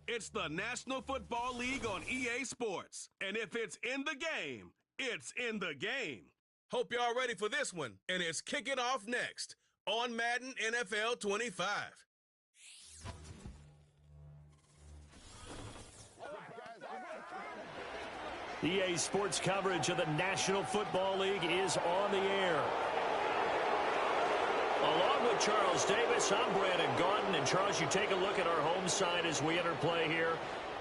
It's the National Football League on EA Sports. And if it's in the game, it's in the game. Hope y'all ready for this one. And it's kicking off next on Madden NFL 25. EA Sports coverage of the National Football League is on the air. Along with Charles Davis, I'm Brandon Gaudin. And Charles, you take a look at our home side as we enter play here.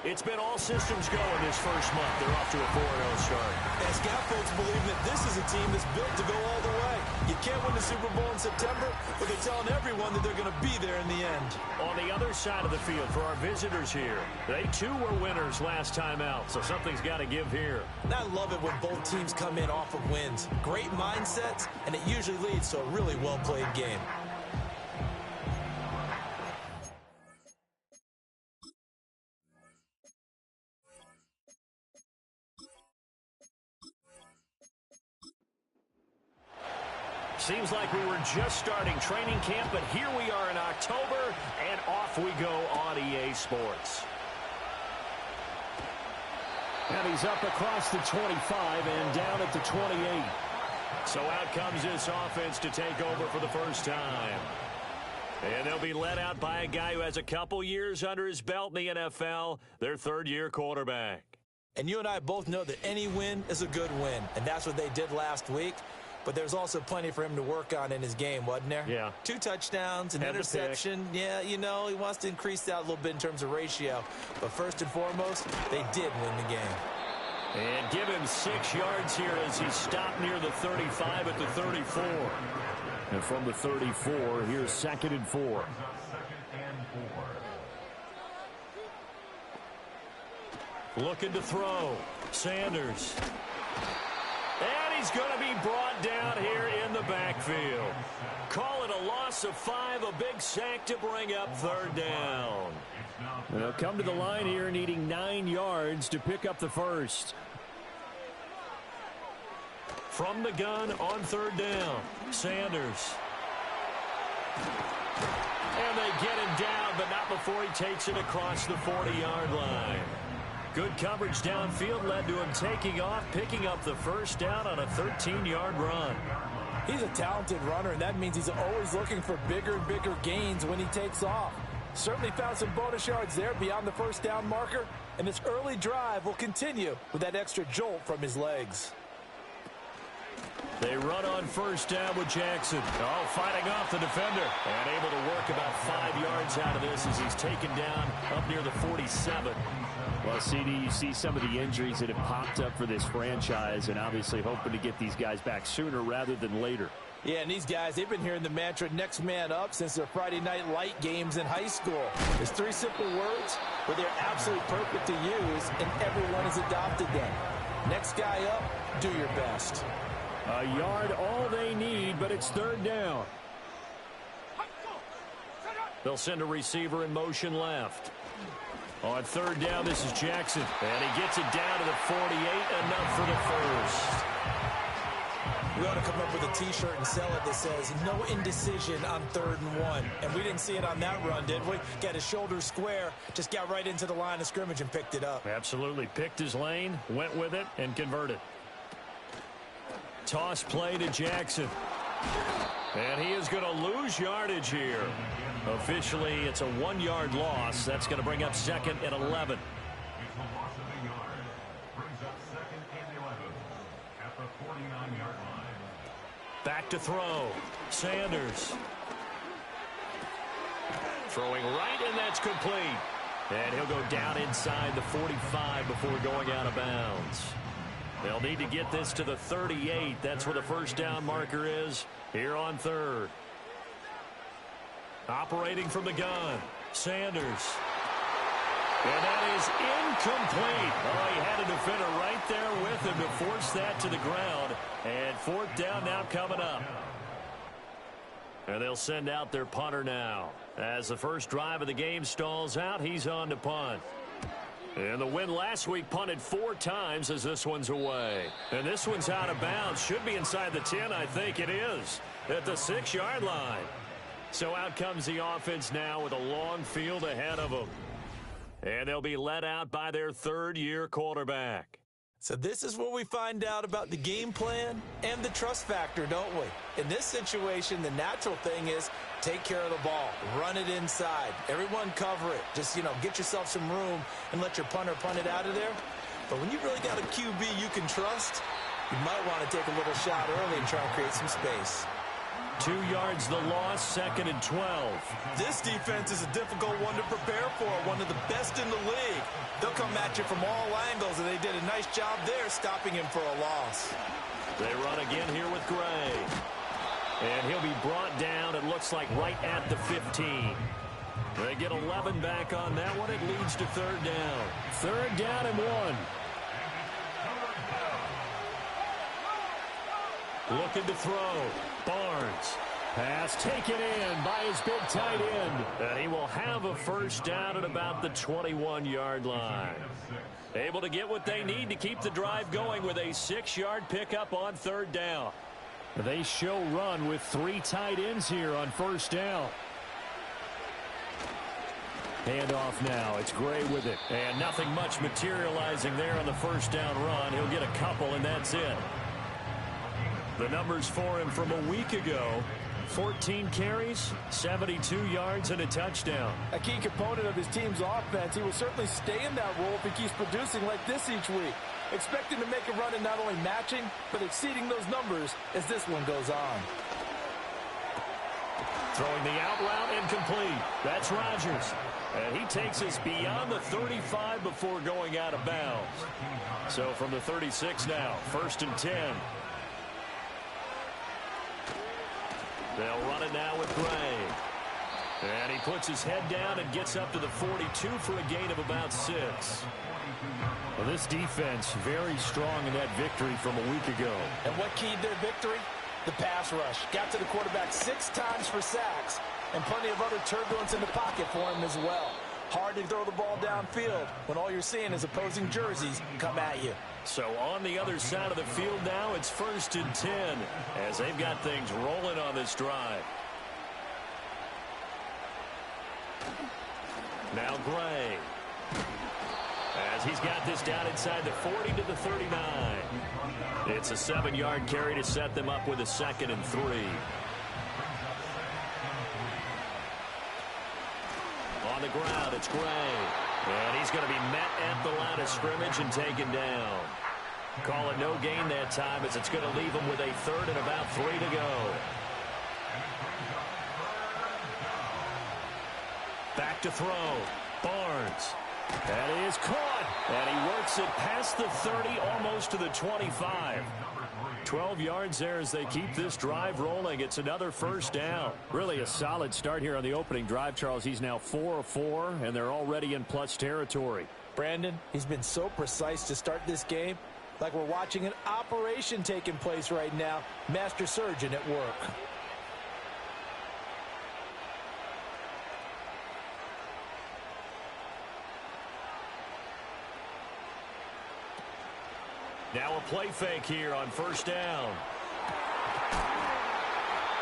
It's been all systems go in this first month. They're off to a 4-0 start. And scout folks believe that this is a team that's built to go all the way. You can't win the Super Bowl in September, but they're telling everyone that they're going to be there in the end. On the other side of the field for our visitors here, they too were winners last time out, so something's got to give here. And I love it when both teams come in off of wins. Great mindsets, and it usually leads to a really well-played game. Seems like we were just starting training camp, but here we are in October, and off we go on EA Sports. And he's up across the 25 and down at the 28. So out comes this offense to take over for the first time. And they'll be led out by a guy who has a couple years under his belt in the NFL, their third-year quarterback. And you and I both know that any win is a good win, and that's what they did last week. But there's also plenty for him to work on in his game, wasn't there? Yeah. 2 touchdowns, an interception. Yeah, you know, he wants to increase that a little bit in terms of ratio. But first and foremost, they did win the game. And give him 6 yards here as he stopped near the 35 at the 34. And from the 34, here's 2nd and 4. Looking to throw. Sanders. And he's going to be brought down here in the backfield. Call it a loss of 5, a big sack to bring up 3rd down. They'll come to the line here needing 9 yards to pick up the first. From the gun on 3rd down, Sanders. And they get him down, but not before he takes it across the 40-yard line. Good coverage downfield led to him taking off, picking up the first down on a 13-yard run. He's a talented runner, and that means he's always looking for bigger and bigger gains when he takes off. Certainly found some bonus yards there beyond the first down marker, and this early drive will continue with that extra jolt from his legs. They run on first down with Jackson. Oh, fighting off the defender. And able to work about 5 yards out of this as he's taken down up near the 47. Well, CD, you see some of the injuries that have popped up for this franchise and obviously hoping to get these guys back sooner rather than later. Yeah, and these guys, they've been hearing the mantra next man up since their Friday night light games in high school. It's 3 simple words, but they're absolutely perfect to use, and everyone has adopted them. Next guy up, do your best. A yard all they need, but it's 3rd down. They'll send a receiver in motion left. On 3rd down, this is Jackson. And he gets it down to the 48, enough for the first. We ought to come up with a T-shirt and sell it that says, no indecision on 3rd and 1. And we didn't see it on that run, did we? Got his shoulders square, just got right into the line of scrimmage and picked it up. Absolutely. Picked his lane, went with it, and converted. Toss play to Jackson. And he is going to lose yardage here. Officially, it's a 1-yard loss. That's going to bring up 2nd and 11. Back to throw. Sanders. Throwing right, and that's complete. And he'll go down inside the 45 before going out of bounds. They'll need to get this to the 38. That's where the first down marker is here on 3rd. Operating from the gun, Sanders. And that is incomplete. Oh, he had a defender right there with him to force that to the ground. And 4th down now coming up. And they'll send out their punter now. As the first drive of the game stalls out, he's on to punt. And the win last week punted 4 times as this one's away. And this one's out of bounds. Should be inside the 10, I think it is. At the 6-yard line. So out comes the offense now with a long field ahead of them. And they'll be led out by their third-year quarterback. So this is where we find out about the game plan and the trust factor, don't we? In this situation, the natural thing is take care of the ball, run it inside, everyone cover it. Just, get yourself some room and let your punter punt it out of there. But when you've really got a QB you can trust, you might want to take a little shot early and try and create some space. 2 yards the loss, 2nd and 12. This defense is a difficult one to prepare for, one of the best in the league. They'll come at you from all angles, and they did a nice job there stopping him for a loss. They run again here with Gray. And he'll be brought down, it looks like, right at the 15. They get 11 back on that one. It leads to 3rd down. 3rd down and 1. Looking to throw. Barnes. Pass taken in by his big tight end. And he will have a first down at about the 21-yard line. Able to get what they need to keep the drive going with a 6-yard pickup on 3rd down. They show run with 3 tight ends here on 1st down. Handoff now. It's Gray with it. And nothing much materializing there on the 1st down run. He'll get a couple, and that's it. The numbers for him from a week ago: 14 carries, 72 yards, and a touchdown. A key component of his team's offense. He will certainly stay in that role if he keeps producing like this each week. Expecting to make a run and not only matching, but exceeding those numbers as this one goes on. Throwing the out route incomplete. That's Rodgers. And he takes us beyond the 35 before going out of bounds. So from the 36 now, 1st and 10. They'll run it now with Gray. And he puts his head down and gets up to the 42 for a gain of about 6. Well, this defense very strong in that victory from a week ago. And what keyed their victory? The pass rush. Got to the quarterback 6 times for sacks, and plenty of other turbulence in the pocket for him as well. Hard to throw the ball downfield when all you're seeing is opposing jerseys come at you. So on the other side of the field now, it's 1st and 10 as they've got things rolling on this drive. Now Gray, as he's got this down inside the 40 to the 39. It's a 7-yard carry to set them up with a 2nd and 3. On the ground, it's Gray. And he's going to be met at the line of scrimmage and taken down. Call it no gain that time, as it's going to leave him with a 3rd and about 3 to go. Back to throw. Barnes. That is caught. And he works it past the 30, almost to the 25. 12 yards there as they keep this drive rolling. It's another 1st down. Really a solid start here on the opening drive, Charles. He's now 4 of 4, and they're already in plus territory. Brandon, he's been so precise to start this game, like we're watching an operation taking place right now. Master surgeon at work. Now a play fake here on 1st down.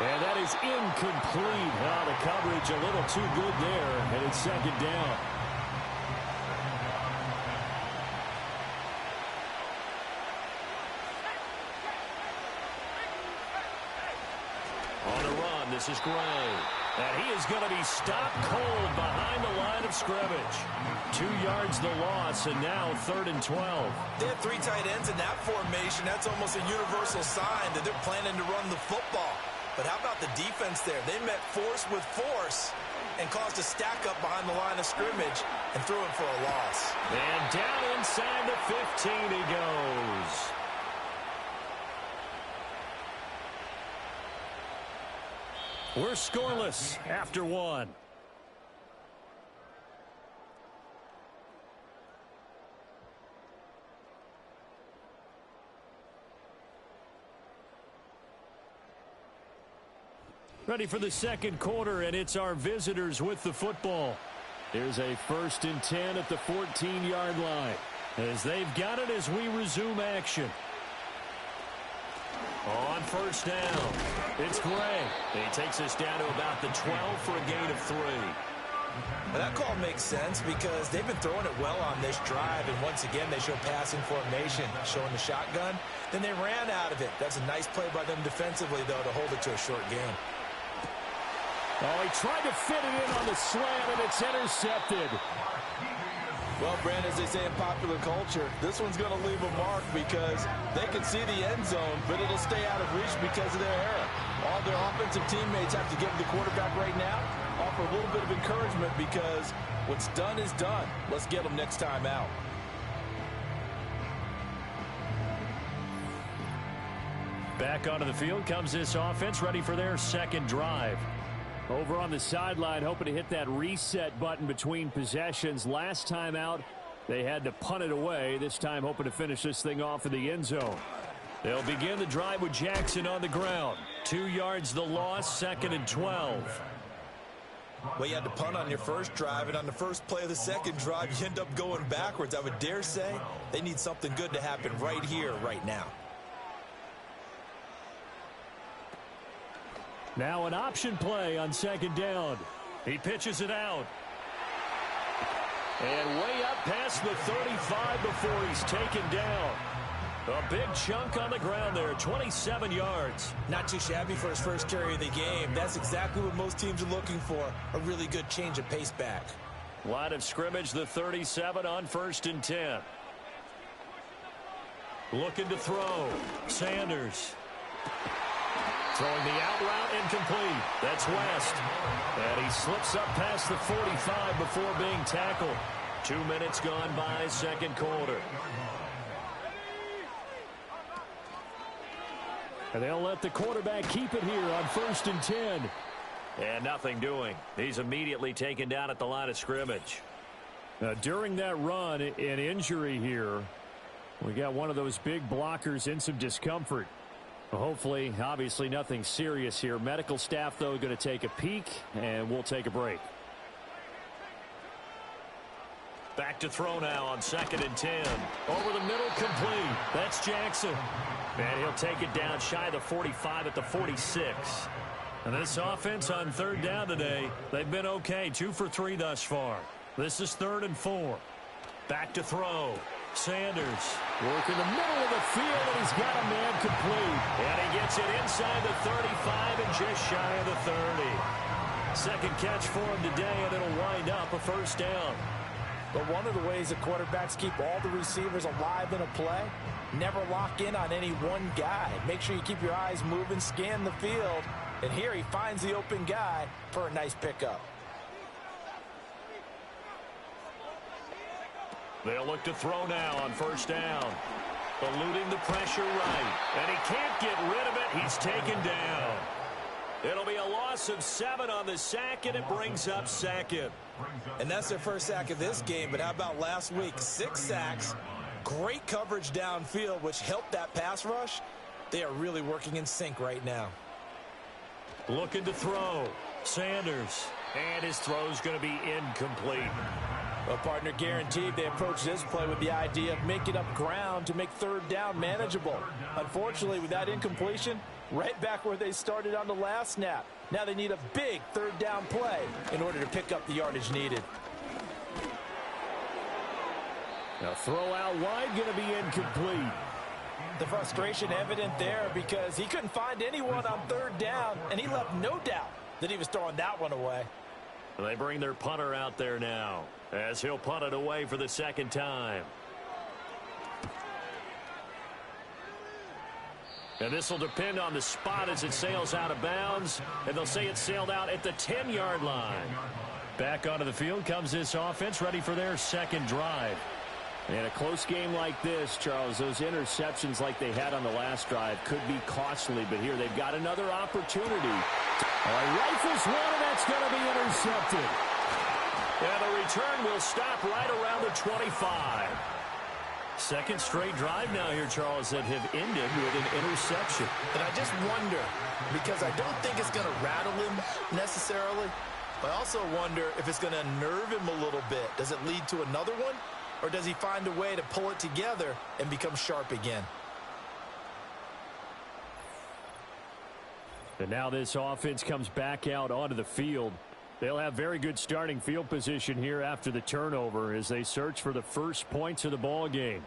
And that is incomplete. Oh, the coverage a little too good there, and it's 2nd down. On the run, this is Gray. And he is going to be stopped cold behind the line of scrimmage. 2 yards the loss, and now 3rd and 12. They have 3 tight ends in that formation. That's almost a universal sign that they're planning to run the football. But how about the defense there? They met force with force and caused a stack up behind the line of scrimmage and threw him for a loss. And down inside the 15 he goes. We're scoreless after 1. Ready for the 2nd quarter, and it's our visitors with the football. Here's a 1st and 10 at the 14-yard line, as they've got it as we resume action. On 1st down, it's Gray. He takes us down to about the 12 for a gain of 3. Well, that call makes sense because they've been throwing it well on this drive, and once again they show passing formation, showing the shotgun. Then they ran out of it. That's a nice play by them defensively, though, to hold it to a short game. Oh, he tried to fit it in on the slant, and it's intercepted. Well, Brand, as they say in popular culture, this one's going to leave a mark because they can see the end zone, but it'll stay out of reach because of their error. All their offensive teammates have to give the quarterback right now, offer a little bit of encouragement because what's done is done. Let's get them next time out. Back onto the field comes this offense, ready for their second drive. Over on the sideline, hoping to hit that reset button between possessions. Last time out, they had to punt it away. This time, hoping to finish this thing off in the end zone. They'll begin the drive with Jackson on the ground. 2 yards the loss, 2nd and 12. Well, you had to punt on your first drive, and on the first play of the second drive, you end up going backwards. I would dare say they need something good to happen right here, right now. Now an option play on 2nd down. He pitches it out. And way up past the 35 before he's taken down. A big chunk on the ground there, 27 yards. Not too shabby for his first carry of the game. That's exactly what most teams are looking for, a really good change of pace back. Line of scrimmage, the 37 on 1st and 10. Looking to throw. Sanders. Throwing the out route incomplete. That's West. And he slips up past the 45 before being tackled. 2 minutes gone by, second quarter. And they'll let the quarterback keep it here on 1st and 10. And nothing doing. He's immediately taken down at the line of scrimmage. During that run, an injury here. We got one of those big blockers in some discomfort. Hopefully, obviously nothing serious here. Medical staff, though, going to take a peek, and we'll take a break. Back to throw now on 2nd and 10. Over the middle, complete. That's Jackson. And he'll take it down shy of the 45 at the 46. And this offense on 3rd down today, they've been okay. 2 for 3 thus far. This is 3rd and 4. Back to throw. Sanders working the middle of the field, and he's got a man complete. And he gets it inside the 35 and just shy of the 30. Second catch for him today, and it'll wind up a 1st down. But one of the ways that quarterbacks keep all the receivers alive in a play, never lock in on any one guy. Make sure you keep your eyes moving, scan the field, and here he finds the open guy for a nice pickup. They'll look to throw now on 1st down. Eluding the pressure right. And he can't get rid of it. He's taken down. It'll be a loss of 7 on the sack, and it brings up 2nd. And that's their first sack of this game, but how about last week? 6 sacks, great coverage downfield, which helped that pass rush. They are really working in sync right now. Looking to throw. Sanders. And his throw's going to be incomplete. Well, partner, guaranteed they approach this play with the idea of making up ground to make 3rd down manageable. Unfortunately, with that incompletion, right back where they started on the last snap. Now they need a big 3rd down play in order to pick up the yardage needed. Now throw out wide, going to be incomplete. The frustration evident there because he couldn't find anyone on 3rd down, and he left no doubt that he was throwing that one away. They bring their punter out there now as he'll punt it away for the 2nd time. And this will depend on the spot as it sails out of bounds. And they'll say it sailed out at the 10-yard line. Back onto the field comes this offense, ready for their 2nd drive. In a close game like this, Charles, those interceptions like they had on the last drive could be costly. But here they've got another opportunity. Rifles one, and that's going to be intercepted. And the return will stop right around the 25. Second straight drive now here, Charles, that have ended with an interception. And I just wonder, because I don't think it's going to rattle him necessarily, but I also wonder if it's going to unnerve him a little bit. Does it lead to another one, or does he find a way to pull it together and become sharp again? And now this offense comes back out onto the field. They'll have very good starting field position here after the turnover as they search for the first points of the ball game.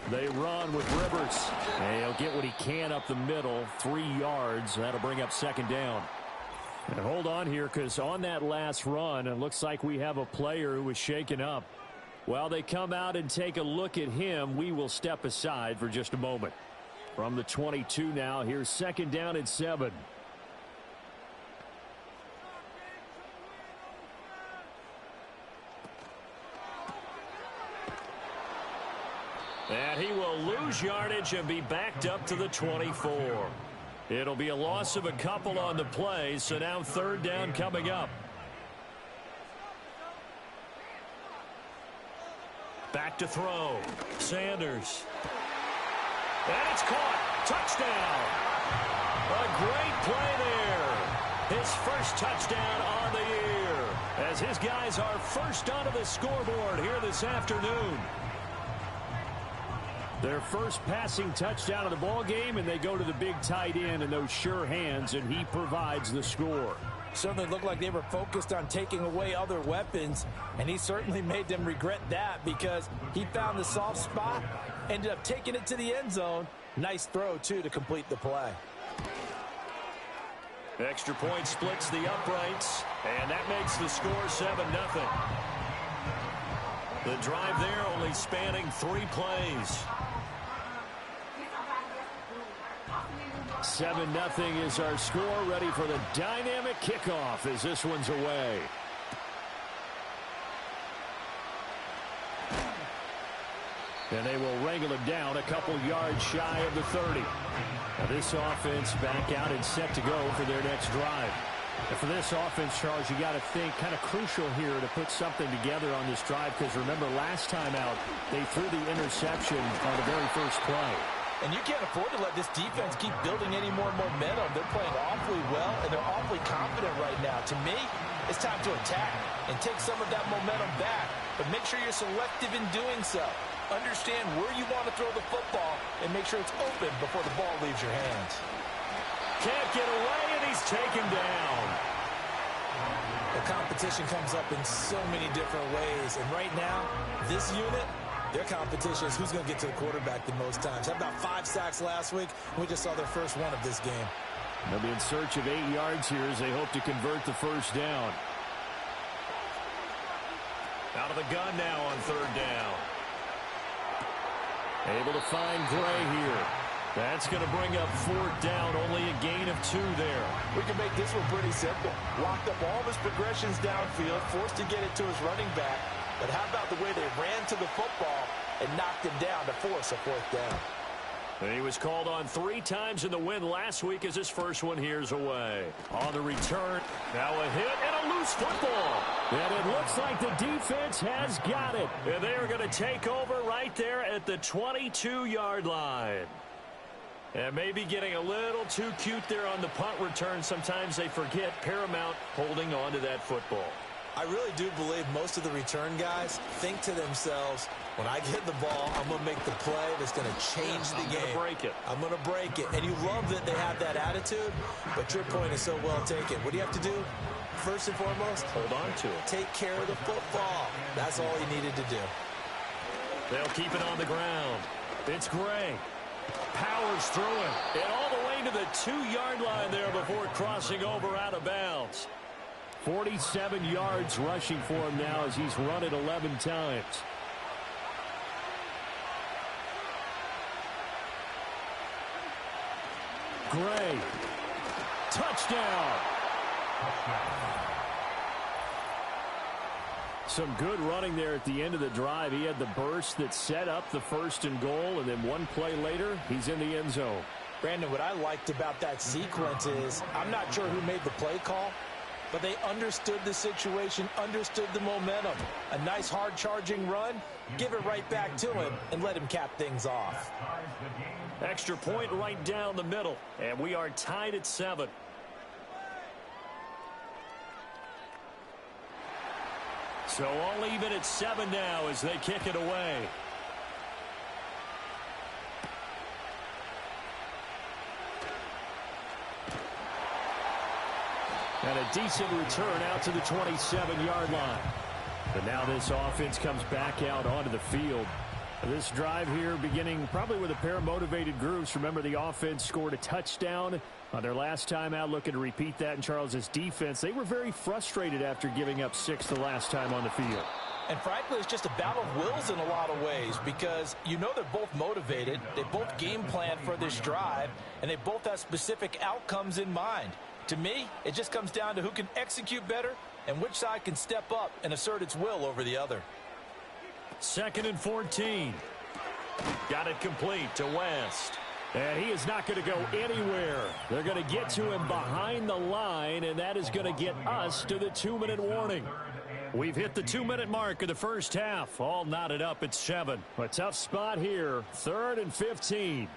They run with Rivers. And he'll get what he can up the middle, 3 yards. That'll bring up second down. And hold on here, because on that last run, it looks like we have a player who was shaken up. While they come out and take a look at him, we will step aside for just a moment. From the 22 now, here's second down and 7. And he will lose yardage and be backed up to the 24. It'll be a loss of a couple on the play, so now third down coming up. Back to throw. Sanders. And it's caught. Touchdown. A great play there. His first touchdown on the year, as his guys are first onto the scoreboard here this afternoon. Their first passing touchdown of the ball game, and they go to the big tight end in those sure hands, and he provides the score. Certainly looked like they were focused on taking away other weapons, and he certainly made them regret that because he found the soft spot, ended up taking it to the end zone. Nice throw, too, to complete the play. Extra point splits the uprights, and that makes the score 7-0. The drive there only spanning 3 plays. 7-0 is our score, ready for the dynamic kickoff as this one's away. And they will wrangle him down a couple yards shy of the 30. Now this offense back out and set to go for their next drive. And for this offense, Charles, you got to think kind of crucial here to put something together on this drive, because remember last time out they threw the interception on the very first play. And you can't afford to let this defense keep building any more momentum. They're playing awfully well, and they're awfully confident right now. To me, it's time to attack and take some of that momentum back, but make sure you're selective in doing so. Understand where you want to throw the football and make sure it's open before the ball leaves your hands. Can't get away, and he's taken down. The competition comes up in so many different ways, and right now, this unit, their competition is who's going to get to the quarterback the most times. Had about 5 sacks last week, and we just saw their first one of this game. They'll be in search of 8 yards here as they hope to convert the first down. Out of the gun now on third down. Able to find Gray here. That's going to bring up fourth down, only a gain of 2 there. We can make this one pretty simple. Locked up all of his progressions downfield, forced to get it to his running back. But how about the way they ran to the football and knocked him down to force a fourth down? And he was called on 3 times in the win last week as his first one here's away. On the return, now a hit and a loose football. And it looks like the defense has got it. And they are going to take over right there at the 22-yard line. And maybe getting a little too cute there on the punt return. Sometimes they forget paramount holding on to that football. I really do believe most of the return guys think to themselves, when I get the ball, I'm going to make the play that's going to change the game. I'm going to break it. And you love that they have that attitude, but your point is so well taken. What do you have to do? First and foremost, hold on to it. Take care of the football. That's all he needed to do. They'll keep it on the ground. It's Gray. Powers through it. And all the way to the 2-yard line there before crossing over out of bounds. 47 yards rushing for him now as he's run it 11 times. Gray. Touchdown. Some good running there at the end of the drive. He had the burst that set up the first and goal, and then one play later, he's in the end zone. Brandon, what I liked about that sequence is I'm not sure who made the play call, but they understood the situation, understood the momentum. A nice hard-charging run, give it right back to him, and let him cap things off. Extra point right down the middle, and we are tied at 7. So all even at 7 now as they kick it away. And a decent return out to the 27-yard line. But now this offense comes back out onto the field. This drive here beginning probably with a pair of motivated groups. Remember, the offense scored a touchdown on their last time out, looking to repeat that in Charles's defense. They were very frustrated after giving up 6 the last time on the field. And frankly, it's just a battle of wills in a lot of ways because you know they're both motivated. They both game plan for this drive, and they both have specific outcomes in mind. To me, it just comes down to who can execute better and which side can step up and assert its will over the other. 2nd and 14. Got it complete to West. And he is not going to go anywhere. They're going to get to him behind the line, and that is going to get us to the 2-minute warning. We've hit the 2-minute mark of the first half. All knotted up at 7. A tough spot here. 3rd and 15.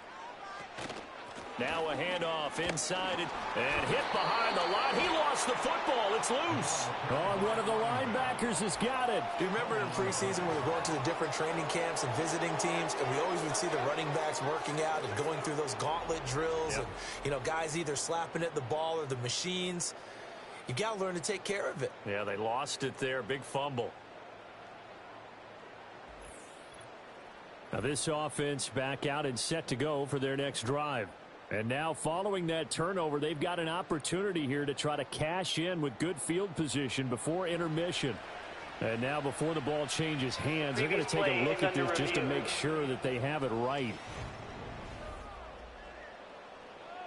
Now a handoff inside it and hit behind the line. He lost the football. It's loose. Oh, one of the linebackers has got it. Do you remember in preseason when we were going to the different training camps and visiting teams, and we always would see the running backs working out and going through those gauntlet drills, and, you know, guys either slapping at the ball or the machines. You got to learn to take care of it. Yeah, they lost it there. Big fumble. Now this offense back out and set to go for their next drive. And now following that turnover, they've got an opportunity here to try to cash in with good field position before intermission. And now before the ball changes hands, they're going to take a look at this just to make sure that they have it right.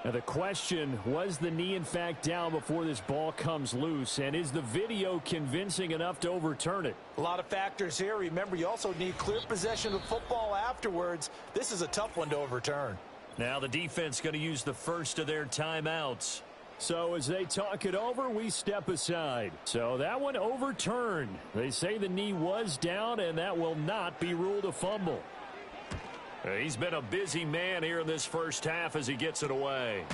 Now the question, was the knee in fact down before this ball comes loose? And is the video convincing enough to overturn it? A lot of factors here. Remember, you also need clear possession of football afterwards. This is a tough one to overturn. Now the defense going to use the first of their timeouts. So as they talk it over, we step aside. So that one overturned. They say the knee was down, and that will not be ruled a fumble. He's been a busy man here in this first half as he gets it away.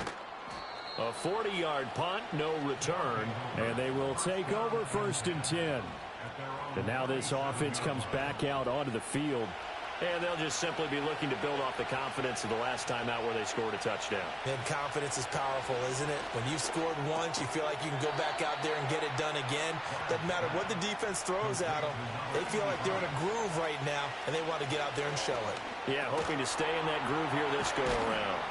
A 40-yard punt, no return, and they will take over 1st and 10. And now this offense comes back out onto the field. And they'll just simply be looking to build off the confidence of the last time out where they scored a touchdown. And confidence is powerful, isn't it? When you've scored once, you feel like you can go back out there and get it done again. Doesn't matter what the defense throws at them. They feel like they're in a groove right now, and they want to get out there and show it. Yeah, hoping to stay in that groove here this go-around.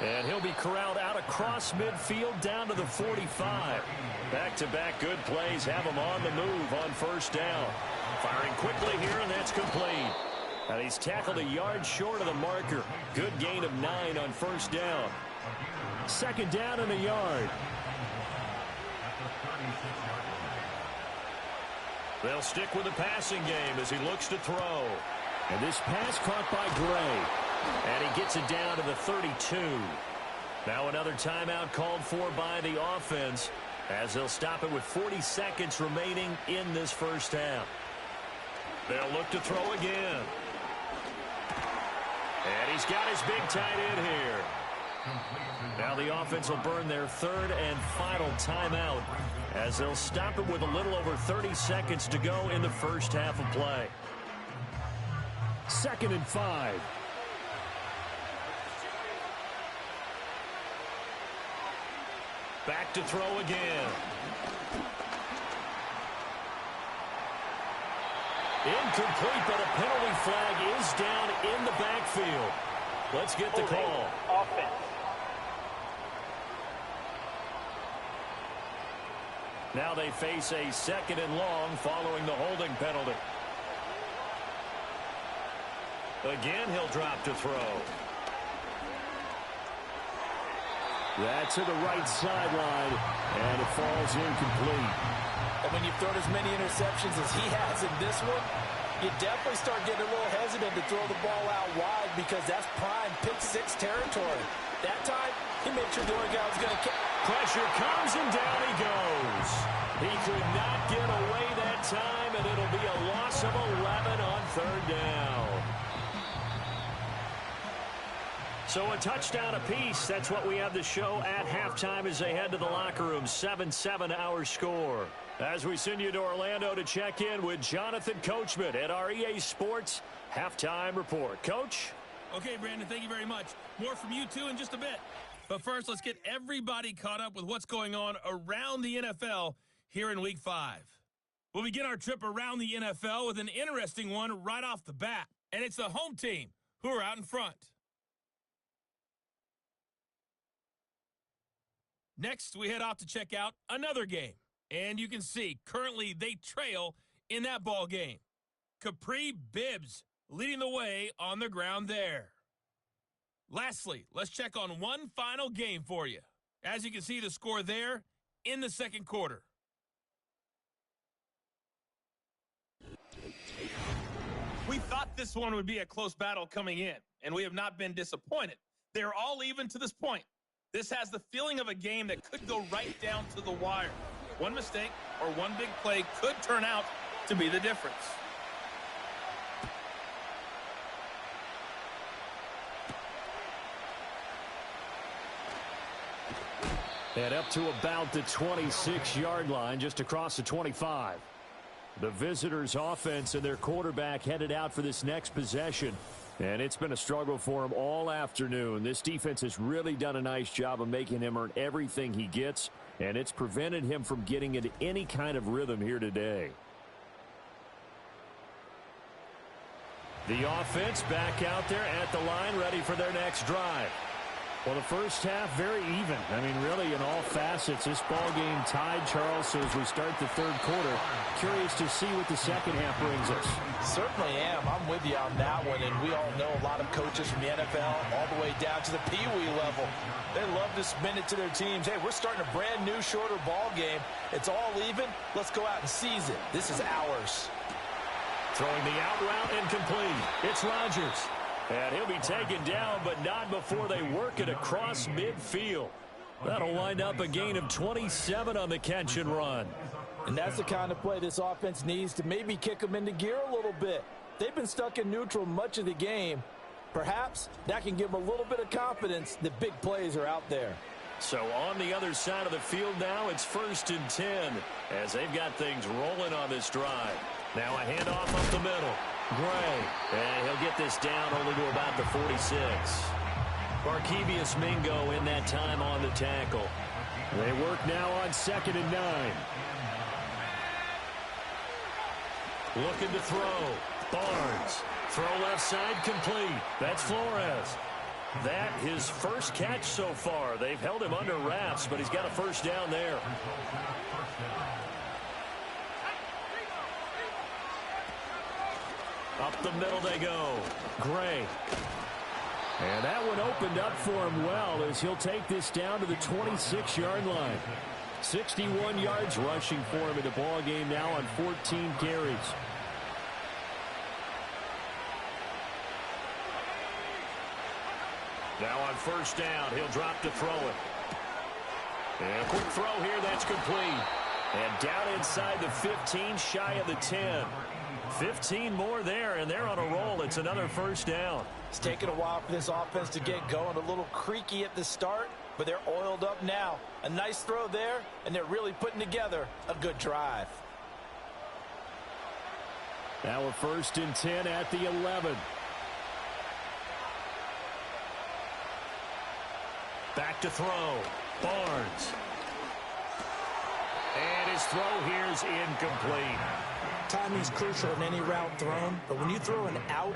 And he'll be corralled out across midfield down to the 45. Back-to-back good plays have him on the move on 1st down. Firing quickly here, and that's complete. And he's tackled a yard short of the marker. Good gain of 9 on 1st down. 2nd down and a yard. They'll stick with the passing game as he looks to throw. And this pass caught by Gray. And he gets it down to the 32. Now another timeout called for by the offense as they'll stop it with 40 seconds remaining in this first half. They'll look to throw again. And he's got his big tight end here. Now the offense will burn their 3rd and final timeout as they'll stop it with a little over 30 seconds to go in the first half of play. 2nd and 5. Back to throw again. Incomplete, but a penalty flag is down in the backfield. Let's get the call. Offense. Now they face a 2nd and long following the holding penalty. Again, he'll drop to throw. That's to the right sideline, and it falls incomplete. And when you've thrown as many interceptions as he has in this one, you definitely start getting a little hesitant to throw the ball out wide because that's prime pick-6 territory. That time, he made sure the other guy was going to catch. Pressure comes, and down he goes. He could not get away that time, and it'll be a loss of 11 on 3rd down. So a touchdown apiece. That's what we have to show at halftime as they head to the locker room. 7-7 our score. As we send you to Orlando to check in with Jonathan Coachman at our EA Sports Halftime Report. Coach? Okay, Brandon, thank you very much. More from you two in just a bit. But first, let's get everybody caught up with what's going on around the NFL here in Week 5. We'll begin our trip around the NFL with an interesting one right off the bat, and it's the home team who are out in front. Next, we head off to check out another game, and you can see currently they trail in that ball game. Capri Bibbs leading the way on the ground there. Lastly, let's check on one final game for you. As you can see the score there in the second quarter. We thought this one would be a close battle coming in, and we have not been disappointed. They're all even to this point. This has the feeling of a game that could go right down to the wire. One mistake or one big play could turn out to be the difference. And up to about the 26-yard line, just across the 25. The visitors' offense and their quarterback headed out for this next possession. And it's been a struggle for him all afternoon. This defense has really done a nice job of making him earn everything he gets, and it's prevented him from getting into any kind of rhythm here today. The offense back out there at the line, ready for their next drive. Well, the first half, very even. I mean, really, in all facets, this ball game tied, Charles. So as we start the third quarter, curious to see what the second half brings us. Certainly am. I'm with you on that one, and we all know a lot of coaches from the NFL all the way down to the Pee-wee level. They love to spin it to their teams. Hey, we're starting a brand new, shorter ball game. It's all even. Let's go out and seize it. This is ours. Throwing the out route incomplete. It's Rodgers. And he'll be taken down, but not before they work it across midfield. That'll wind up a gain of 27 on the catch and run. And that's the kind of play this offense needs to maybe kick them into gear a little bit. They've been stuck in neutral much of the game. Perhaps that can give them a little bit of confidence that big plays are out there. So on the other side of the field now, it's 1st and 10 as they've got things rolling on this drive. Now a handoff up the middle. Gray, and he'll get this down only to about the 46. Barkevius Mingo in that time on the tackle. They work now on 2nd and 9. Looking to throw. Barnes. Throw left side complete. That's Flores. That his first catch so far. They've held him under wraps, but he's got a first down there. Up the middle they go. Gray. And that one opened up for him well as he'll take this down to the 26-yard line. 61 yards rushing for him in the ball game now on 14 carries. Now on 1st down, he'll drop to throw it. And a quick throw here, that's complete. And down inside the 15, shy of the 10. 15 more there, and they're on a roll. It's another first down. It's taken a while for this offense to get going. A little creaky at the start, but they're oiled up now. A nice throw there, and they're really putting together a good drive. Now a 1st and 10 at the 11. Back to throw. Barnes. And his throw here is incomplete. Timing is crucial in any route thrown, but when you throw an out,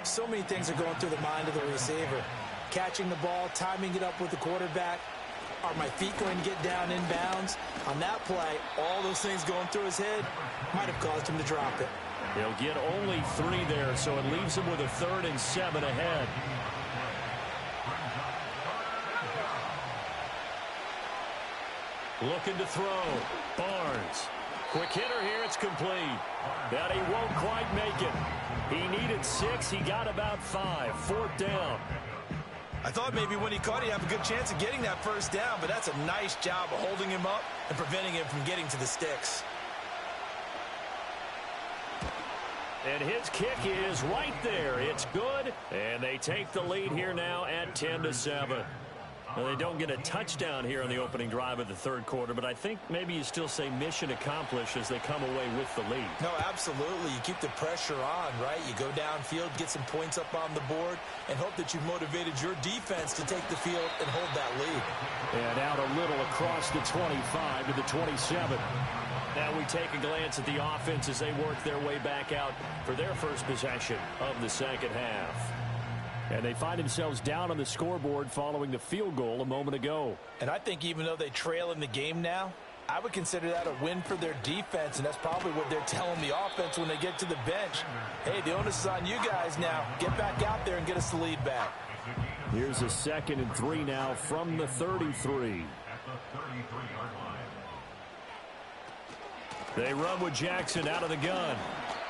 so many things are going through the mind of the receiver. Catching the ball, timing it up with the quarterback. Are my feet going to get down in bounds? On that play, all those things going through his head might have caused him to drop it. He'll get only 3 there, so it leaves him with a 3rd and 7 ahead. Looking to throw. Barnes. Quick hitter here, it's complete. But he won't quite make it. He needed 6, he got about 5. 4th down. I thought maybe when he caught it, he'd have a good chance of getting that first down, but that's a nice job of holding him up and preventing him from getting to the sticks. And his kick is right there. It's good, and they take the lead here now at 10-7. Well, they don't get a touchdown here in the opening drive of the third quarter, but I think maybe you still say mission accomplished as they come away with the lead. No, absolutely. You keep the pressure on, right? You go downfield, get some points up on the board, and hope that you've motivated your defense to take the field and hold that lead. And out a little across the 25 to the 27. Now we take a glance at the offense as they work their way back out for their first possession of the second half. And they find themselves down on the scoreboard following the field goal a moment ago. And I think even though they trail in the game now, I would consider that a win for their defense, and that's probably what they're telling the offense when they get to the bench. Hey, the onus is on you guys now. Get back out there and get us the lead back. Here's a 2nd and 3 now from the 33. They run with Jackson out of the gun.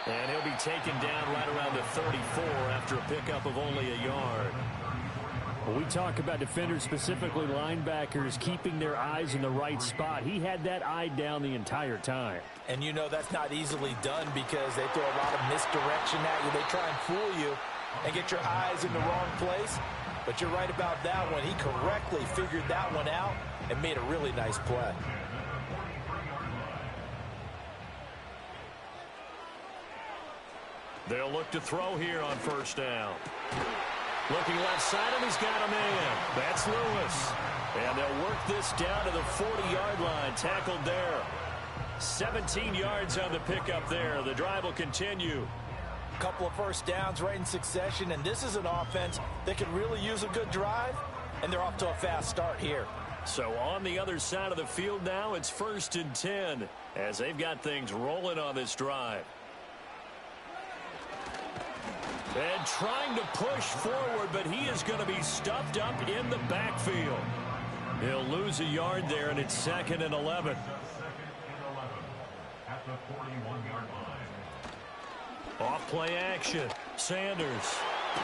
And he'll be taken down right around the 34 after a pickup of only a yard. When we talk about defenders, specifically linebackers, keeping their eyes in the right spot, he had that eye down the entire time. And you know that's not easily done because they throw a lot of misdirection at you. They try and fool you and get your eyes in the wrong place. But you're right about that one. He correctly figured that one out and made a really nice play. They'll look to throw here on first down. Looking left side, and he's got a man. That's Lewis. And they'll work this down to the 40-yard line. Tackled there. 17 yards on the pickup there. The drive will continue. A couple of first downs right in succession, and this is an offense that could really use a good drive, and they're off to a fast start here. So on the other side of the field now, it's 1st and 10 as they've got things rolling on this drive. And trying to push forward, but he is going to be stuffed up in the backfield. He'll lose a yard there, and it's 2nd and 11. Off play action. Sanders.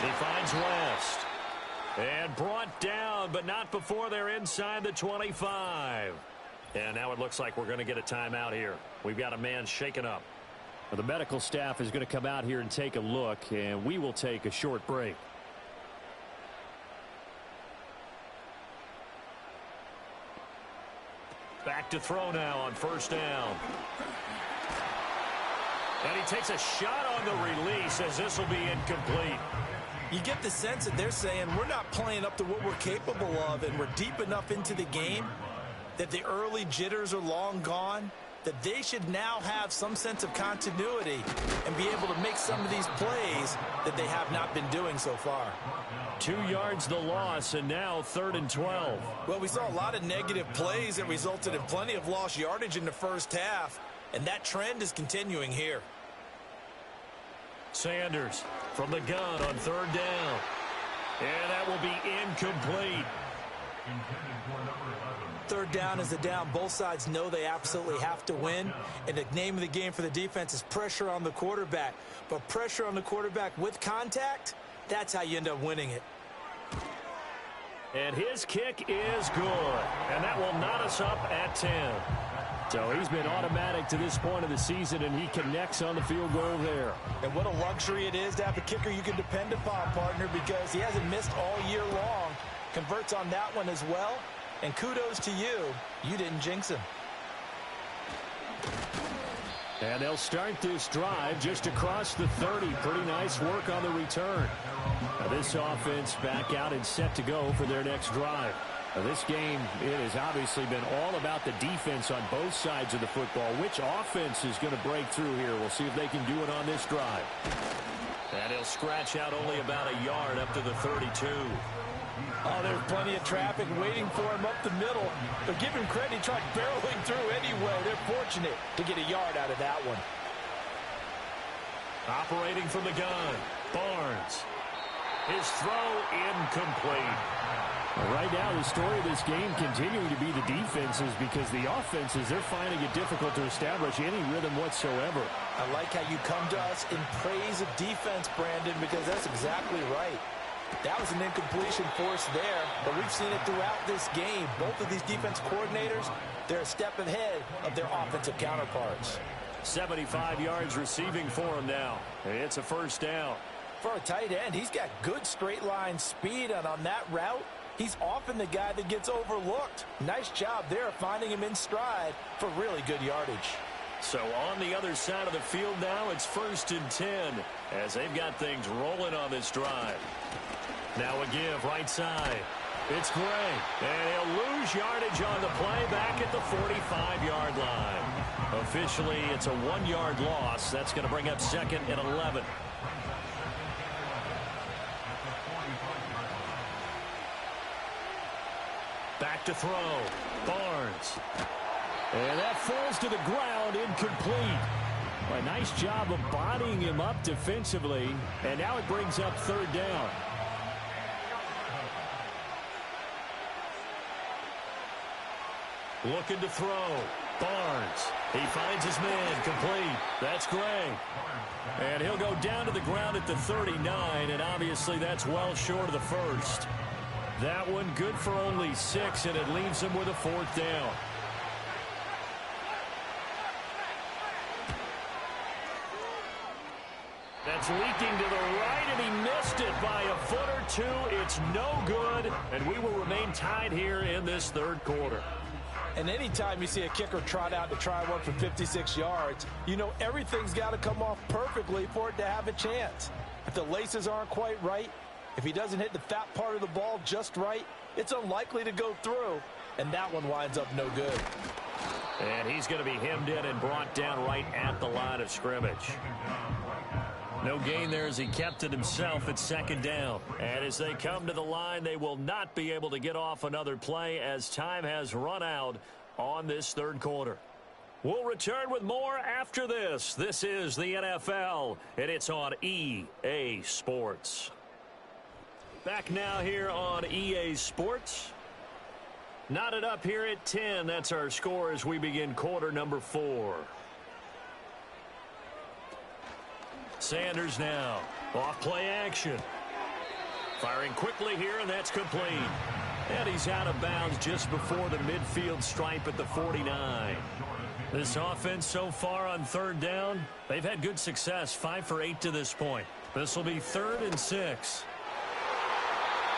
He finds West. And brought down, but not before they're inside the 25. And now it looks like we're going to get a timeout here. We've got a man shaken up. Well, the medical staff is going to come out here and take a look, and we will take a short break. Back to throw now on first down. And he takes a shot on the release as this will be incomplete. You get the sense that they're saying we're not playing up to what we're capable of, and we're deep enough into the game that the early jitters are long gone, that they should now have some sense of continuity and be able to make some of these plays that they have not been doing so far. 2 yards the loss, and now 3rd and 12. Well, we saw a lot of negative plays that resulted in plenty of lost yardage in the first half, and that trend is continuing here. Sanders from the gun on 3rd down. And that will be incomplete. 3rd down is a down. Both sides know they absolutely have to win. And the name of the game for the defense is pressure on the quarterback. But pressure on the quarterback with contact, that's how you end up winning it. And his kick is good. And that will knot us up at 10. So he's been automatic to this point of the season, and he connects on the field goal there. And what a luxury it is to have a kicker you can depend upon, partner, because he hasn't missed all year long. Converts on that one as well. And kudos to you. You didn't jinx him. And they'll start this drive just across the 30. Pretty nice work on the return. Now this offense back out and set to go for their next drive. Now this game, it has obviously been all about the defense on both sides of the football. Which offense is going to break through here? We'll see if they can do it on this drive. And he'll scratch out only about a yard up to the 32. Oh, there's plenty of traffic waiting for him up the middle. But give him credit, he tried barreling through anyway. They're fortunate to get a yard out of that one. Operating from the gun, Barnes. His throw incomplete. Right now, the story of this game continuing to be the defenses, because the offenses, they're finding it difficult to establish any rhythm whatsoever. I like how you come to us in praise of defense, Brandon, because that's exactly right. That was an incompletion force there, but we've seen it throughout this game. Both of these defense coordinators, they're a step ahead of their offensive counterparts. 75 yards receiving for him now. It's a first down. For a tight end, he's got good straight line speed, and on that route, He's often the guy that gets overlooked. Nice job there finding him in stride for really good yardage. So on the other side of the field now, it's 1st and 10 as they've got things rolling on this drive. Now a give right side. It's Gray, and he'll lose yardage on the play back at the 45-yard line. Officially, it's a 1-yard loss. That's going to bring up 2nd and 11. Back to throw. Barnes. And that falls to the ground, incomplete. A nice job of bodying him up defensively, and now it brings up 3rd down. Looking to throw. Barnes. He finds his man. Complete. That's Gray. And he'll go down to the ground at the 39, and obviously that's well short of the first. That one good for only 6, and it leaves him with a 4th down. That's leaking to the right, and he missed it by a foot or 2. It's no good, and we will remain tied here in this 3rd quarter. And anytime you see a kicker trot out to try one for 56 yards, you know everything's got to come off perfectly for it to have a chance. If the laces aren't quite right, if he doesn't hit the fat part of the ball just right, it's unlikely to go through, and that one winds up no good. And he's going to be hemmed in and brought down right at the line of scrimmage. No gain there as he kept it himself at 2nd down. And as they come to the line, they will not be able to get off another play as time has run out on this 3rd quarter. We'll return with more after this. This is the NFL, and it's on EA Sports. Back now here on EA Sports. Knotted up here at 10. That's our score as we begin quarter number 4. Sanders now. Off play action. Firing quickly here, and that's complete. And he's out of bounds just before the midfield stripe at the 49. This offense so far on 3rd down, they've had good success, 5 for 8 to this point. This will be 3rd and 6.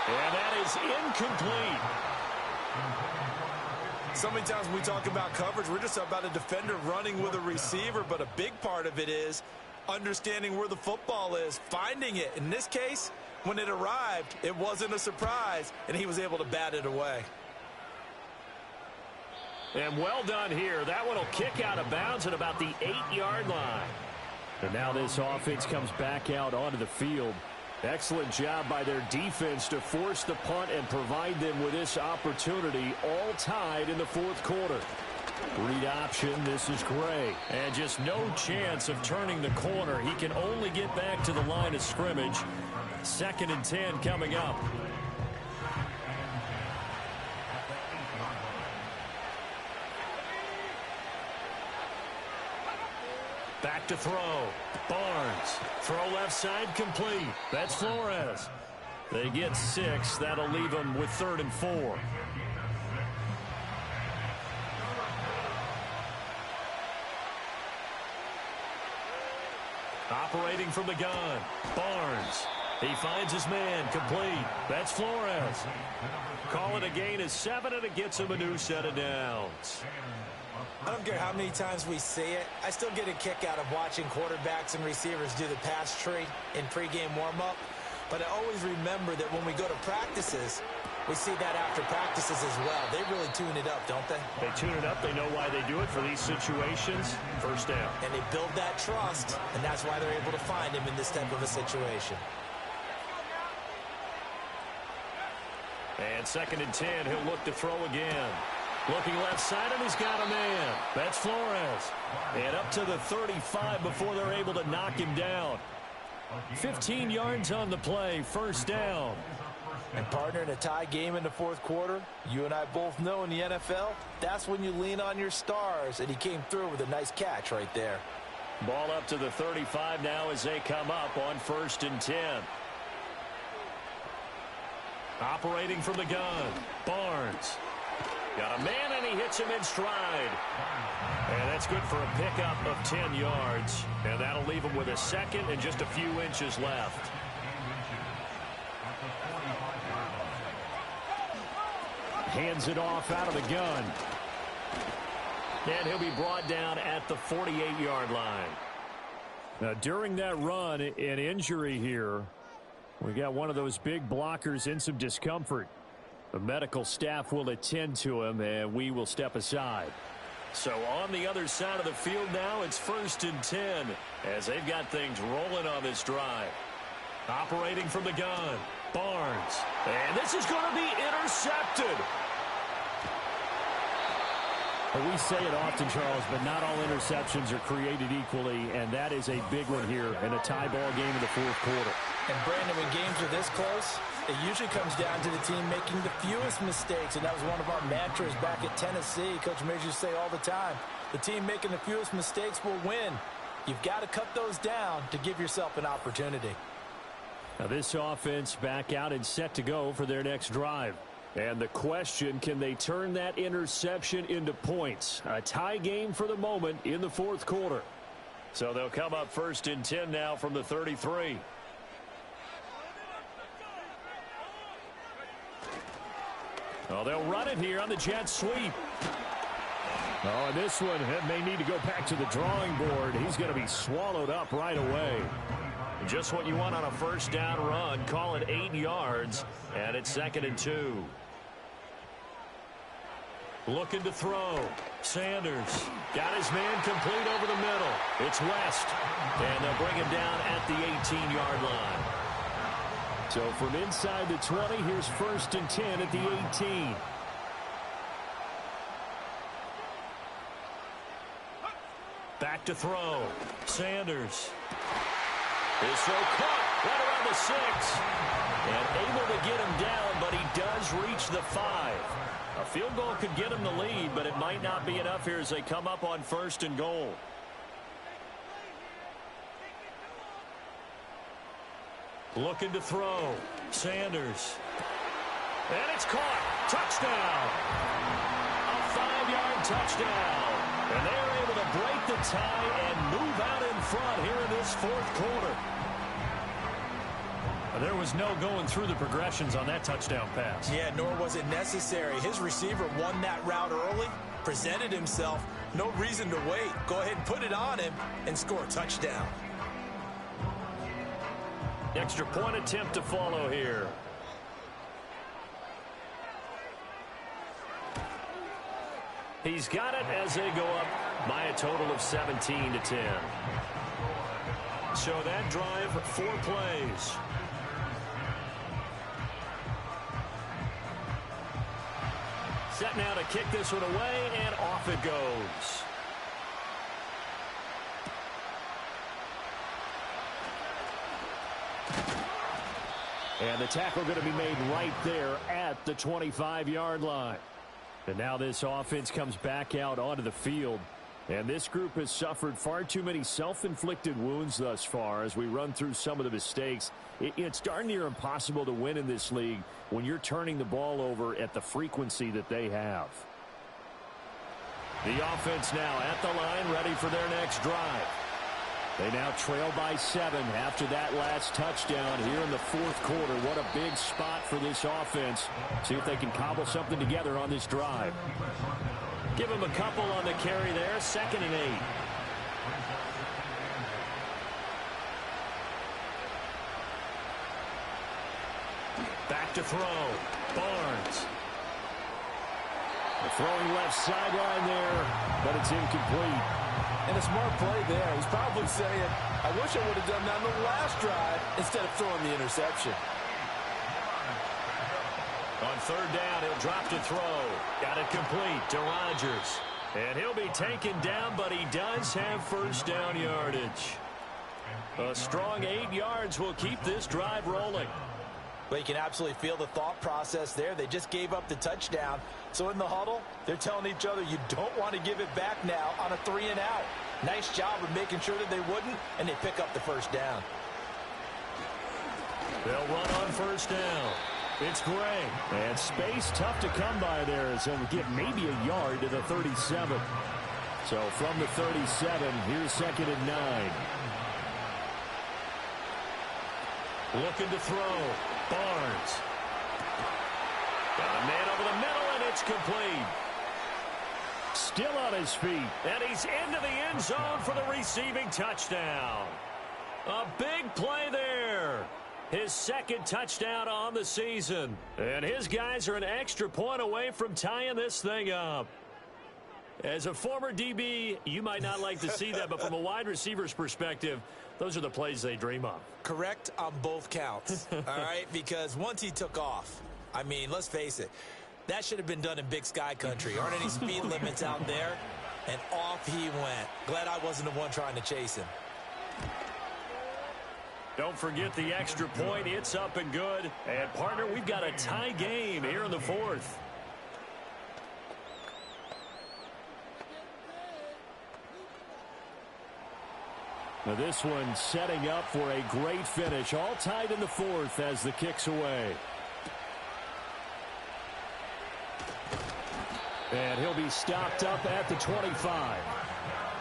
And that is incomplete. So many times when we talk about coverage, we're just about a defender running with a receiver, but a big part of it is understanding where the football is, finding it. In this case, when it arrived, it wasn't a surprise, and he was able to bat it away. And well done here. That one will kick out of bounds at about the 8-yard line. And now this offense comes back out onto the field. Excellent job by their defense to force the punt and provide them with this opportunity, all tied in the 4th quarter. Read option, this is Gray. And just no chance of turning the corner. He can only get back to the line of scrimmage. 2nd and 10 coming up. Back to throw. Barnes. Throw left side complete. That's Flores. They get 6. That'll leave them with 3rd and 4. Operating from the gun. Barnes. He finds his man. Complete. That's Flores. Call it a gain of 7, and it gets him a new set of downs. I don't care how many times we see it. I still get a kick out of watching quarterbacks and receivers do the pass tree in pregame warm-up. But I always remember that when we go to practices, we see that after practices as well. They really tune it up, don't they? They tune it up. They know why they do it for these situations. 1st down. And they build that trust, and that's why they're able to find him in this type of a situation. And 2nd and 10, he'll look to throw again. Looking left side, and he's got a man. That's Flores. And up to the 35 before they're able to knock him down. 15 yards on the play, 1st down. And partner, in a tie game in the 4th quarter, you and I both know in the NFL, that's when you lean on your stars, and he came through with a nice catch right there. Ball up to the 35 now as they come up on 1st and 10. Operating from the gun, Barnes. Got a man, and he hits him in stride. And that's good for a pickup of 10 yards. And that'll leave him with a 2nd and just a few inches left. hands it off out of the gun. And he'll be brought down at the 48-yard line. Now, during that run, an injury here. We got one of those big blockers in some discomfort. The medical staff will attend to him, and we will step aside. So on the other side of the field now, it's 1st and 10 as they've got things rolling on this drive. Operating from the gun, Barnes. And this is going to be intercepted. We say it often, Charles, but not all interceptions are created equally, and that is a big one here in a tie ball game in the 4th quarter. And, Brandon, when games are this close, it usually comes down to the team making the fewest mistakes, and that was one of our mantras back at Tennessee. Coach Mays used to say all the time, the team making the fewest mistakes will win. You've got to cut those down to give yourself an opportunity. Now this offense back out and set to go for their next drive. And the question, can they turn that interception into points? A tie game for the moment in the 4th quarter. So they'll come up 1st and 10 now from the 33. Oh, they'll run it here on the jet sweep. Oh, and this one may need to go back to the drawing board. He's going to be swallowed up right away. Just what you want on a 1st down run. Call it 8 yards, and it's 2nd and 2. Looking to throw. Sanders got his man complete over the middle. It's West, and they'll bring him down at the 18-yard line. So from inside the 20, here's 1st and 10 at the 18. Back to throw. Sanders. His throw caught right around the 6. And able to get him down, but he does reach the 5. A field goal could get him the lead, but it might not be enough here as they come up on 1st and goal. Looking to throw. Sanders. And it's caught. Touchdown. A 5-yard touchdown. And they're able to break the tie and move out in front here in this 4th quarter. There was no going through the progressions on that touchdown pass. Yeah, nor was it necessary. His receiver won that route early, presented himself. No reason to wait. Go ahead and put it on him and score a touchdown. Extra point attempt to follow here. He's got it as they go up by a total of 17-10. So that drive, 4 plays. Set now to kick this one away, and off it goes. And the tackle going to be made right there at the 25-yard line. And now this offense comes back out onto the field. And this group has suffered far too many self-inflicted wounds thus far as we run through some of the mistakes. It's darn near impossible to win in this league when you're turning the ball over at the frequency that they have. The offense now at the line, ready for their next drive. They now trail by 7 after that last touchdown here in the 4th quarter. What a big spot for this offense. See if they can cobble something together on this drive. Give him a couple on the carry there. 2nd and 8. Back to throw. Barnes. The throwing left sideline there, but it's incomplete. And a smart play there. He's probably saying, I wish I would have done that on the last drive instead of throwing the interception. On 3rd down, he'll drop to throw. Got it complete to Rodgers. And he'll be taken down, but he does have 1st down yardage. A strong 8 yards will keep this drive rolling. But you can absolutely feel the thought process there. They just gave up the touchdown. So in the huddle, they're telling each other, you don't want to give it back now on a 3 and out. Nice job of making sure that they wouldn't, and they pick up the 1st down. They'll run on 1st down. It's Gray. And space tough to come by there as they'll get maybe a yard to the 37. So from the 37, here's 2nd and 9. Looking to throw. Barnes. Got a man over the middle, and it's complete. Still on his feet, and he's into the end zone for the receiving touchdown. A big play there. His second touchdown on the season. And his guys are an extra point away from tying this thing up. As a former DB, you might not like to see that, but from a wide receiver's perspective, those are the plays they dream of. Correct on both counts, all right? Because once he took off, I mean, let's face it, that should have been done in Big Sky Country. Aren't any speed limits out there? And off he went. Glad I wasn't the one trying to chase him. Don't forget the extra point. It's up and good. And, partner, we've got a tie game here in the fourth. Now this one setting up for a great finish. All tied in the fourth as the kick's away. And he'll be stopped up at the 25.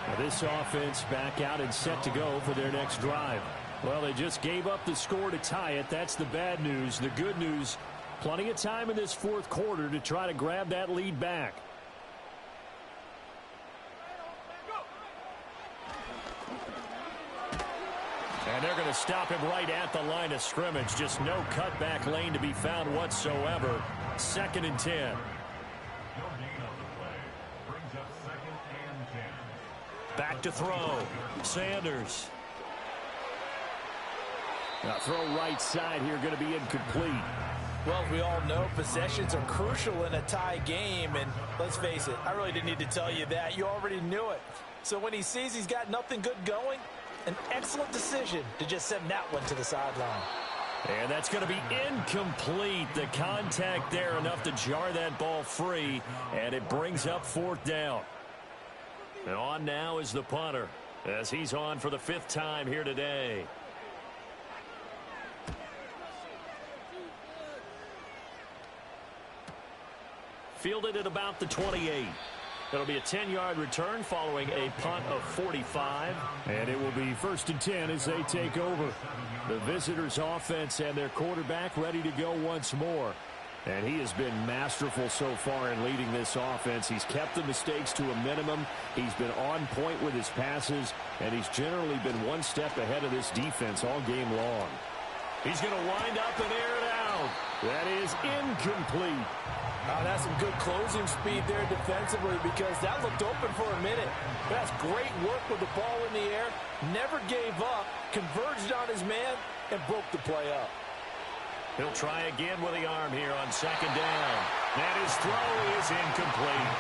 Now this offense back out and set to go for their next drive. Well, they just gave up the score to tie it. That's the bad news. The good news, plenty of time in this fourth quarter to try to grab that lead back. And they're going to stop him right at the line of scrimmage. Just no cutback lane to be found whatsoever. 2nd and 10. Back to throw. Sanders. Now throw right side here going to be incomplete. Well, we all know possessions are crucial in a tie game. And let's face it, I really didn't need to tell you that. You already knew it. So when he sees he's got nothing good going, an excellent decision to just send that one to the sideline. And that's going to be incomplete. The contact there enough to jar that ball free, and it brings up 4th down. And on now is the punter as he's on for the 5th time here today. Fielded at about the 28. It'll be a 10-yard return following a punt of 45. And it will be 1st and 10 as they take over. The visitors' offense and their quarterback ready to go once more. And he has been masterful so far in leading this offense. He's kept the mistakes to a minimum. He's been on point with his passes. And he's generally been one step ahead of this defense all game long. He's going to wind up and air it out. That is incomplete. That's some good closing speed there defensively because that looked open for a minute. That's great work with the ball in the air. Never gave up, converged on his man, and broke the play up. He'll try again with the arm here on 2nd down. And his throw is incomplete.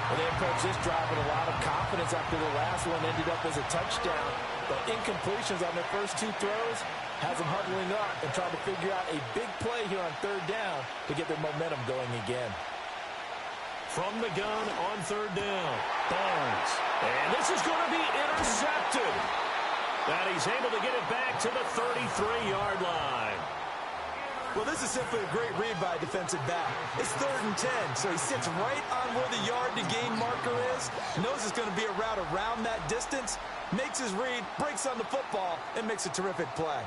Well, they approached this drive with a lot of confidence after the last one ended up as a touchdown. But incompletions on their first 2 throws has them huddling up and trying to figure out a big play here on 3rd down to get their momentum going again. From the gun on 3rd down, Barnes. And this is going to be intercepted. And he's able to get it back to the 33-yard line. Well, this is simply a great read by a defensive back. It's 3rd and 10, so he sits right on where the yard-to-gain marker is, knows it's going to be a route around that distance, makes his read, breaks on the football, and makes a terrific play.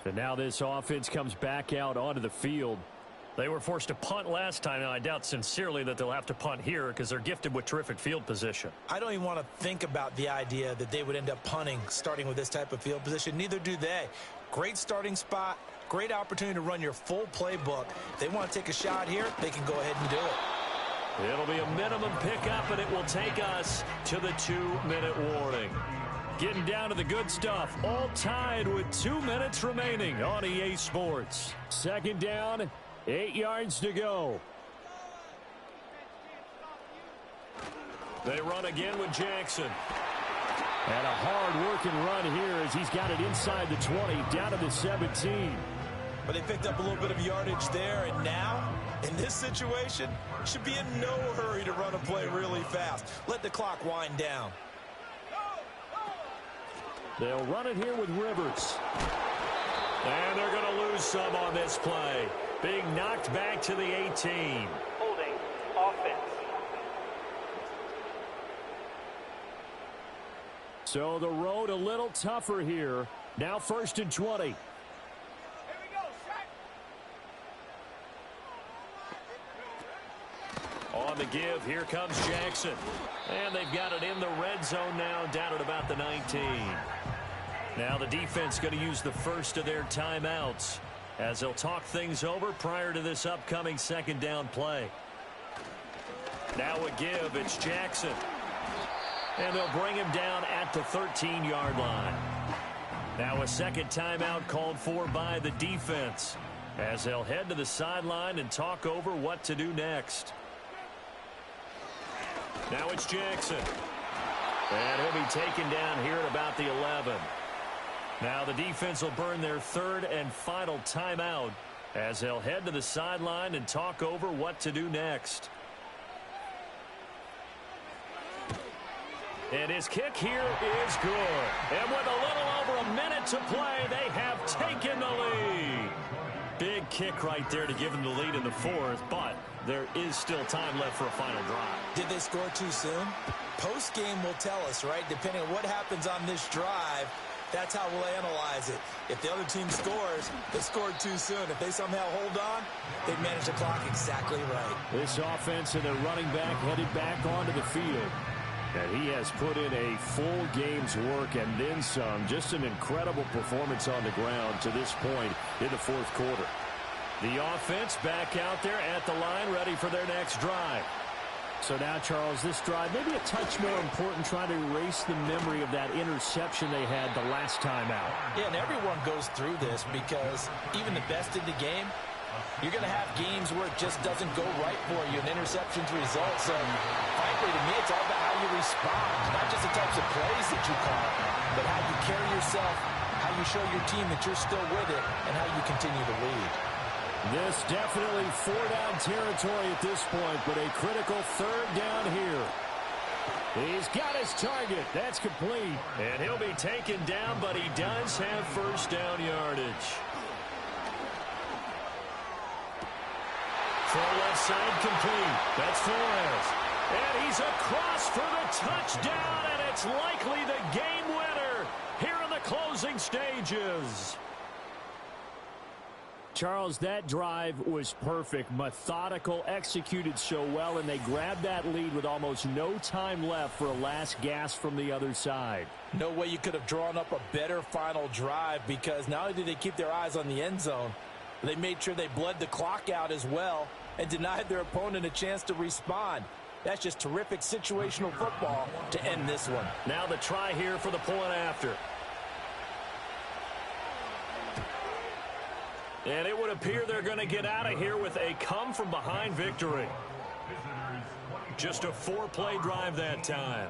And now this offense comes back out onto the field. They were forced to punt last time. Now, I doubt sincerely that they'll have to punt here because they're gifted with terrific field position. I don't even want to think about the idea that they would end up punting starting with this type of field position. Neither do they. Great starting spot, great opportunity to run your full playbook. If they want to take a shot here, they can go ahead and do it. It'll be a minimum pickup, and it will take us to the 2-minute warning. Getting down to the good stuff, all tied with 2 minutes remaining on EA Sports. 2nd down, 8 yards to go. They run again with Jackson. And a hard-working run here as he's got it inside the 20, down to the 17. But they picked up a little bit of yardage there, and now, in this situation, should be in no hurry to run a play really fast. Let the clock wind down. They'll run it here with Rivers. And they're going to lose some on this play. Being knocked back to the 18. Holding offense. So the road a little tougher here. Now 1st and 20. On the give, here comes Jackson. And they've got it in the red zone now, down at about the 19. Now the defense going to use the first of their timeouts as they'll talk things over prior to this upcoming second down play. Now a give, it's Jackson. And they'll bring him down at the 13-yard line. Now a second timeout called for by the defense as they'll head to the sideline and talk over what to do next. Now it's Jackson. And he'll be taken down here at about the 11. Now the defense will burn their third and final timeout as they'll head to the sideline and talk over what to do next. And his kick here is good. And with a little over a minute to play, they have taken the lead. Big kick right there to give them the lead in the fourth, but there is still time left for a final drive. Did they score too soon? Post-game will tell us, right? Depending on what happens on this drive, that's how we'll analyze it. If the other team scores, they scored too soon. If they somehow hold on, they've managed the clock exactly right. This offense and their running back headed back onto the field. And he has put in a full game's work and then some. Just an incredible performance on the ground to this point in the fourth quarter. The offense back out there at the line, ready for their next drive. So now, Charles, this drive maybe a touch more important, trying to erase the memory of that interception they had the last time out. Yeah, and everyone goes through this because even the best in the game, you're going to have games where it just doesn't go right for you, and interceptions result. So, frankly, to me, it's all about how you respond, not just the types of plays that you call, but how you carry yourself, how you show your team that you're still with it, and how you continue to lead. This definitely four-down territory at this point, but a critical third down here. He's got his target. That's complete. And he'll be taken down, but he does have first down yardage. Full left side complete. That's Flores. And he's across for the touchdown, and it's likely the game winner here in the closing stages. Charles, that drive was perfect, methodical, executed so well, and they grabbed that lead with almost no time left for a last gasp from the other side. No way you could have drawn up a better final drive, because not only did they keep their eyes on the end zone, they made sure they bled the clock out as well and denied their opponent a chance to respond. That's just terrific situational football to end this one. Now the try here for the point after. And it would appear they're going to get out of here with a come-from-behind victory. Just a four-play drive that time.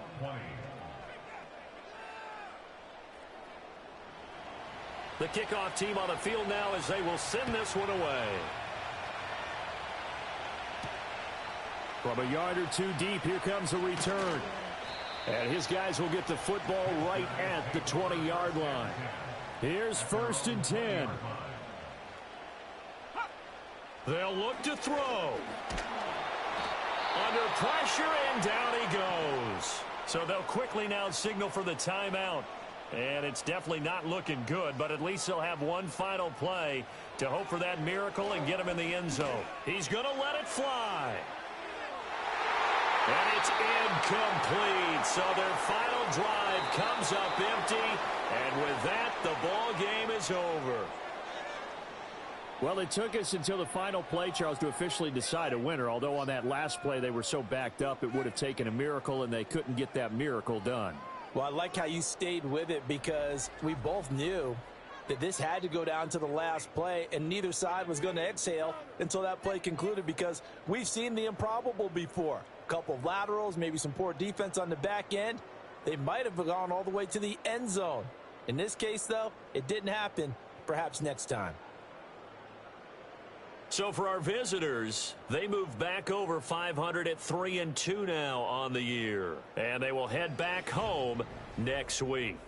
The kickoff team on the field now as they will send this one away. From a yard or two deep, here comes the return. And his guys will get the football right at the 20-yard line. Here's 1st and 10. They'll look to throw. Under pressure, and down he goes. So they'll quickly now signal for the timeout. And it's definitely not looking good, but at least they'll have one final play to hope for that miracle and get him in the end zone. He's going to let it fly. And it's incomplete. So their final drive comes up empty. And with that, the ball game is over. Well, it took us until the final play, Charles, to officially decide a winner. Although on that last play they were so backed up, it would have taken a miracle, and they couldn't get that miracle done. Well, I like how you stayed with it, because we both knew that this had to go down to the last play, and neither side was going to exhale until that play concluded, because we've seen the improbable before. A couple of laterals, maybe some poor defense on the back end. They might have gone all the way to the end zone. In this case, though, it didn't happen. Perhaps next time. So for our visitors, they move back over 500 at 3-2 now on the year. And they will head back home next week.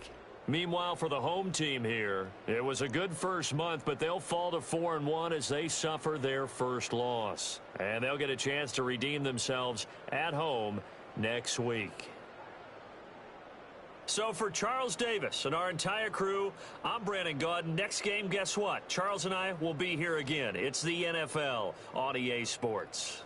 Meanwhile, for the home team here, it was a good first month, but they'll fall to 4-1 as they suffer their first loss. And they'll get a chance to redeem themselves at home next week. So for Charles Davis and our entire crew, I'm Brandon Gaudin. Next game, guess what? Charles and I will be here again. It's the NFL on EA Sports.